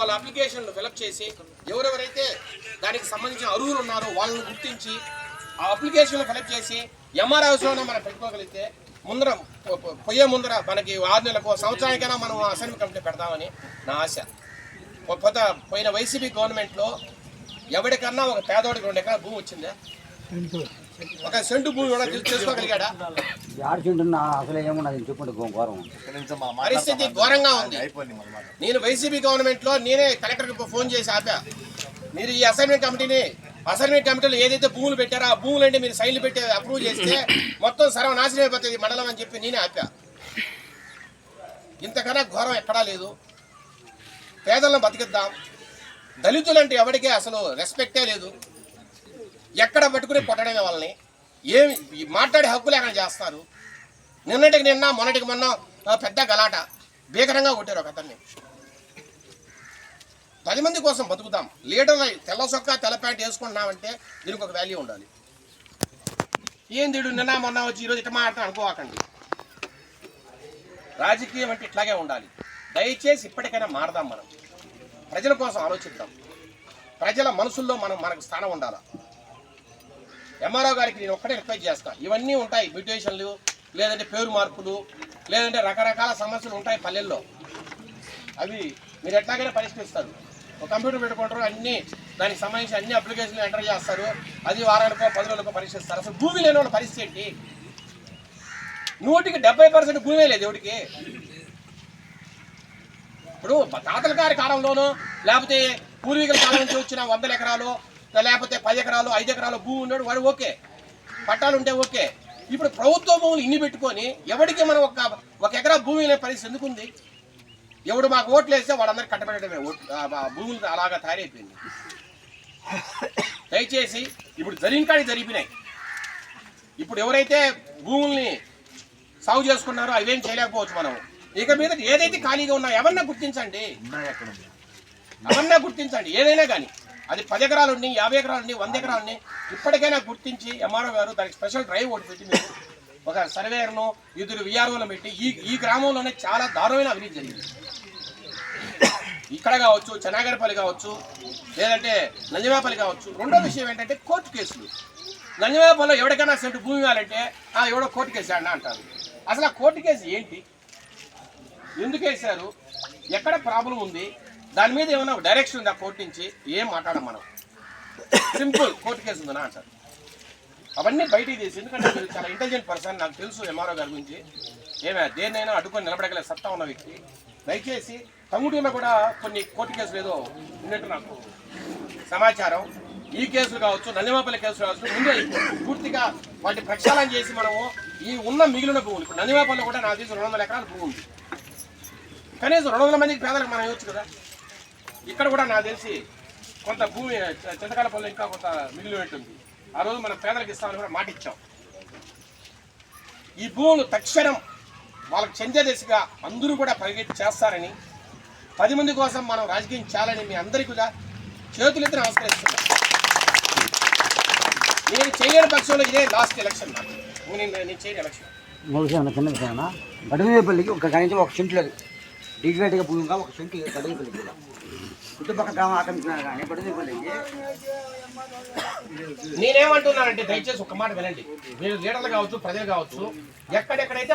వాళ్ళ అప్లికేషన్లు ఫిలప్ చేసి ఎవరెవరైతే దానికి సంబంధించిన అర్హులు ఉన్నారో వాళ్ళని గుర్తించి ఆ అప్లికేషన్లు ఫిలప్ చేసి ఎంఆర్ హౌస్లోనే మనం పెట్టుకోగలిగితే ముందర ముందర మనకి 6 నెలలకు సంవత్సరానికైనా మనం అసైన్మెంట్ కమిటీ పెడదామని నా ఆశ. పోయిన వైసీపీ గవర్నమెంట్లో ఎవరికన్నా ఒక పేదోడికి 2 ఎకరాల భూమి వచ్చిందా? ఒక సెంటు భూమి కూడా చేసుకోగలిగాడా? పరిస్థితి ఘోరంగా ఉంది. నేను వైసీపీ గవర్నమెంట్లో నేనే కలెక్టర్కి ఫోన్ చేసి ఆపా, మీరు ఈ అసైన్మెంట్ కమిటీలో ఏదైతే భూములు పెట్టారో ఆ భూములు అంటే మీరు సైన్లు పెట్టి అప్రూవ్ చేస్తే మొత్తం సర్వనాశనం అయిపోతుంది మండలం అని చెప్పి నేనే ఆపా. ఇంతకన్నా ఘోరం ఎక్కడా లేదు. పేదలను బతికిద్దాం. దళితులంటే ఎవరికీ అసలు రెస్పెక్టే లేదు. ఎక్కడ పట్టుకుని కొట్టడమే వాళ్ళని ఏమి మాట్లాడే హక్కు లేకుండా చేస్తారు. నిన్నటికి నిన్న మొన్నటికి మొన్న పెద్ద గలాట భీకరంగా కొట్టారు ఒక అతన్ని. 10 మంది కోసం బతుకుతాం. లీడర్లు తెల్ల సొక్కా తెల్ల ప్యాంట్ వేసుకుంటున్నామంటే దీనికి ఒక వాల్యూ ఉండాలి. ఏం తీడు నిన్న మొన్న వచ్చి ఈరోజు ఇట్లా మాట అనుకోకండి. రాజకీయం అంటే ఇట్లాగే ఉండాలి. దయచేసి ఇప్పటికైనా మారదాం. మనం ప్రజల కోసం ఆలోచిద్దాం. ప్రజల మనసుల్లో మనకు స్థానం ఉండాలి. ఎంఆర్ఓ గారికి నేను ఒక్కటే రిక్వెస్ట్ చేస్తాను. ఇవన్నీ ఉంటాయి, మ్యూటేషన్లు, లేదంటే పేరు మార్పులు, లేదంటే రకరకాల సమస్యలు ఉంటాయి పల్లెల్లో. అవి మీరు ఎట్లాగైనా పరిష్కరిస్తారు. ఒక కంప్యూటర్ పెట్టుకుంటారు, అన్ని దానికి సంబంధించి అన్ని అప్లికేషన్లు ఎంటర్ చేస్తారు. అది వారానికో 10 రోజులకో పరిష్కరిస్తారు. అసలు భూమి లేని వాళ్ళ పరిస్థితి ఏంటి? 100% భూమే లేదు ఎవరికి. ఇప్పుడు తాతల గారి కాలంలోనూ లేకపోతే పూర్వీకుల కాలం నుంచి వచ్చిన 100 ఎకరాలు లేకపోతే 10 ఎకరాలు 5 ఎకరాలు భూమి ఉన్నాడు వాడు ఓకే, పట్టాలు ఉంటే ఓకే. ఇప్పుడు ప్రభుత్వ భూములు ఇన్ని పెట్టుకొని ఎవరికి మనం ఒక ఎకరా భూమి అనే పరిస్థితి ఎందుకుంది? ఎవడు మాకు ఓట్లు వేస్తే వాళ్ళందరికీ కట్టబెట్టడమే భూములు అలాగా తయారైపోయింది. దయచేసి ఇప్పుడు జరిగినాయి. ఇప్పుడు ఎవరైతే భూముల్ని సాగు చేసుకున్నారో అవేం చేయలేకపోవచ్చు. మనం ఇక మీద ఏదైతే ఖాళీగా ఉన్నా ఎవరన్నా గుర్తించండి. ఏదైనా కానీ అది 10 ఎకరాలు ఉండి 50 ఎకరాలు ఉండి 100 ఎకరాలు ఉండి ఇప్పటికైనా గుర్తించి ఎంఆర్ఓ గారు దానికి స్పెషల్ డ్రైవ్ ఒకటి పెట్టి మీరు ఒక సర్వేయర్ను 2 విఆర్ఓలను పెట్టి ఈ గ్రామంలోనే చాలా దారుణమైన అవినీతి జరిగింది. ఇక్కడ కావచ్చు, చెనాగరపల్లి కావచ్చు, లేదంటే నంజమాపల్లి కావచ్చు. రెండో విషయం ఏంటంటే కోర్టు కేసులు. నంజమాపల్లిలో ఎవరికైనా సెంటు భూమి ఇవ్వాలంటే ఎవడో కోర్టు కేసు అంటారు. అసలు ఆ కోర్టు కేసు ఏంటి? ఎందుకు వేశారు? ఎక్కడ ప్రాబ్లం ఉంది? దాని మీద ఏమైనా డైరెక్షన్ ఉందా కోర్టు నుంచి? ఏం మాట్లాడం మనం. సింపుల్ కోర్టు కేసు ఉందనా అంటారు. అవన్నీ బయటికి తీసి, ఎందుకంటే మీరు చాలా ఇంటెలిజెంట్ పర్సన్, నాకు తెలుసు ఎంఆర్ఓ గారి గురించి. దేన్నైనా అడ్డుకొని నిలబడగల సత్తా ఉన్న వ్యక్తి. దయచేసి తమ్ముడిలో కూడా కొన్ని కోర్టు కేసులు ఏదో ఉన్నట్టు నాకు సమాచారం. ఈ కేసులు కావచ్చు, నందిమాపల్లి కేసులు కావచ్చు, ముందు పూర్తిగా వాటి ప్రక్షాళన చేసి మనము ఈ ఉన్న మిగిలిన భూములు, ఇప్పుడు నందిమాపల్లి కూడా నాకు తెలిసి 200 ఎకరాల భూమి ఉంది. కనీసం 200 మందికి పేదలకు మనం ఇవ్వచ్చు కదా. ఇక్కడ కూడా నాకు తెలిసి కొంత భూమి చింతకాలపల్లి ఇంకా కొంత మిగిలి ఉంటుంది. ఆ రోజు మనం పేదలకు ఇస్తామని కూడా మాట ఇచ్చాం. ఈ భూములు తక్షణం వాళ్ళకి చెందే దిశగా అందరూ కూడా పరిగెత్తి చేస్తారని, 10 మంది కోసం మనం రాజకీయం చేయాలని మీ అందరికీ కూడా చేతులెత్తి నమస్కరిస్తున్నాం. నేను చేయని పక్షంలో ఇదే లాస్ట్ ఎలక్షన్. నేను చేయని ఎలక్షన్ చిన్న విషయమా? బడుగుపల్లికి కనీసం ఒక సెంటు లేదు. డిగ్రేట్గా భూమిగా ఒక సెంటు బడుగుపల్లికి కూడా చుట్టుపక్కల గ్రామం ఆక్రమించినారు. కానీ బడుగుపల్లికి నేనేమంటున్నానంటే దయచేసి ఒక మాట వినండి. మీరు లీడర్లు కావచ్చు, ప్రజలు కావచ్చు, ఎక్కడెక్కడైతే